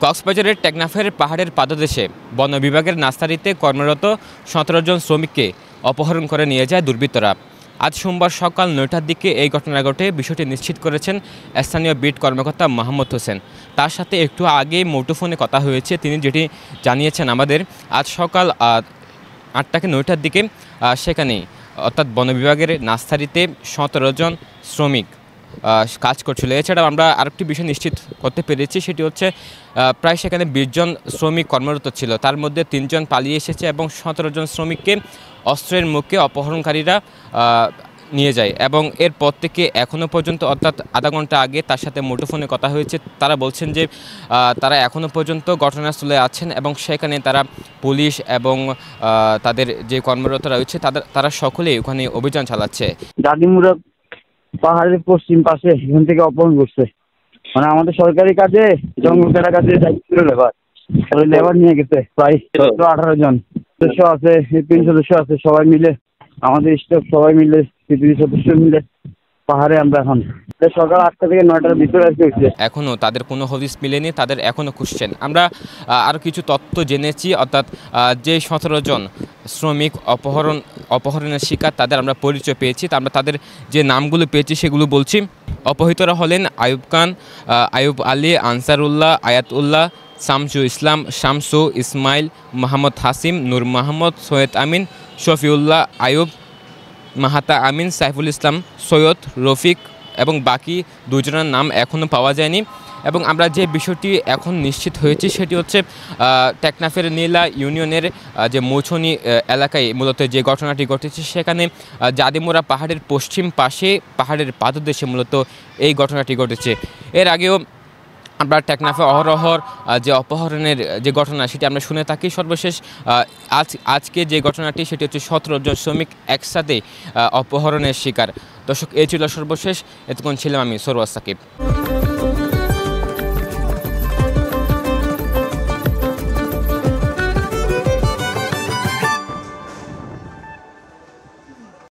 কক্সবাজারের টেকনাফের পাহাড়ের পাদদেশে বন বিভাগের নার্সারিতে কর্মরত ১৭ জন শ্রমিককে অপহরণ করে নিয়ে যায় দুর্বৃত্তরা। আজ সোমবার সকাল ৯টার দিকে এই ঘটনা ঘটে। বিষয়টি নিশ্চিত করেছেন স্থানীয় বিট কর্মকর্তা মোহাম্মদ হোসেন। তার সাথে একটু আগে মুঠোফোনে কথা হয়েছে, তিনি যেটি জানিয়েছেন আমাদের, আজ সকাল ৮টা থেকে ৯টার দিকে সেখানেই অর্থাৎ বন বিভাগের নার্সারিতে ১৭ জন শ্রমিক কাজ করছিল। এছাড়াও আমরা আরেকটি বিষয় নিশ্চিত করতে পেরেছি, সেটি হচ্ছে প্রায় সেখানে ২০ জন শ্রমিক কর্মরত ছিল, তার মধ্যে ৩ জন পালিয়ে এসেছে এবং ১৭ জন শ্রমিককে অস্ত্রের মুখে অপহরণকারীরা নিয়ে যায়। এবং এরপর থেকে এখনও পর্যন্ত অর্থাৎ আধা ঘন্টা আগে তার সাথে মুঠোফোনে কথা হয়েছে, তারা বলছেন যে তারা এখনও পর্যন্ত ঘটনাস্থলে আছেন এবং সেখানে তারা পুলিশ এবং তাদের যে কর্মরতরা রয়েছে তারা সকলেই ওখানে অভিযান চালাচ্ছে। দাদিমুরা পাহাড়ের পশ্চিম পাশে এখান থেকে অপহরণ করছে, মানে আমাদের সরকারি কাজে জঙ্গল কাটা কাজে লেবার নিয়ে গেছে প্রায় ১৭-১৮ জন সদস্য আছে, ৩ সদস্য আছে, সবাই মিলে আমাদের স্টাফ সবাই মিলে ৩ সদস্য মিলে পাহাড়ে আমরা এখন সকাল ৮টা থেকে ৯টার ভিতরে আসছে। এখনও তাদের কোনো হদিস মিলেনি, তাদের এখনও খুঁজছেন। আমরা আরও কিছু তথ্য জেনেছি, অর্থাৎ যে ১৭ জন শ্রমিক অপহরণের শিকার তাদের আমরা পরিচয় পেয়েছি। আমরা তাদের যে নামগুলো পেয়েছি সেগুলো বলছি। অপহৃতরা হলেন আয়ুব খান, আয়ুব আলী, আনসারুল্লাহ, আয়াতুল্লাহ, শামসু ইসলাম, শামসু, ইসমাইল, মোহাম্মদ হাসিম, নূর মোহাম্মদ, সৈয়দ আমিন, শফিউল্লাহ, আয়ুব, মাহাতা আমিন, সাইফুল ইসলাম, সৈয়দ, রফিক এবং বাকি ২ জনের নাম এখনও পাওয়া যায়নি। এবং আমরা যে বিষয়টি এখন নিশ্চিত হয়েছি সেটি হচ্ছে টেকনাফের নীলা ইউনিয়নের যে মৌছনি এলাকায় মূলত যে ঘটনাটি ঘটেছে, সেখানে জাদিমুরা পাহাড়ের পশ্চিম পাশে পাহাড়ের পাদদেশে মূলত এই ঘটনাটি ঘটেছে। এর আগেও আমরা টেকনাফে অহরহর যে অপহরণের যে ঘটনা সেটি আমরা শুনে থাকি। সর্বশেষ আজকে যে ঘটনাটি সেটি হচ্ছে ১৭ জন শ্রমিক একসাথে অপহরণের শিকার। দর্শক, এই ছিল সর্বশেষ। এতক্ষণ ছিলাম আমি সরওয়ার সাকিব।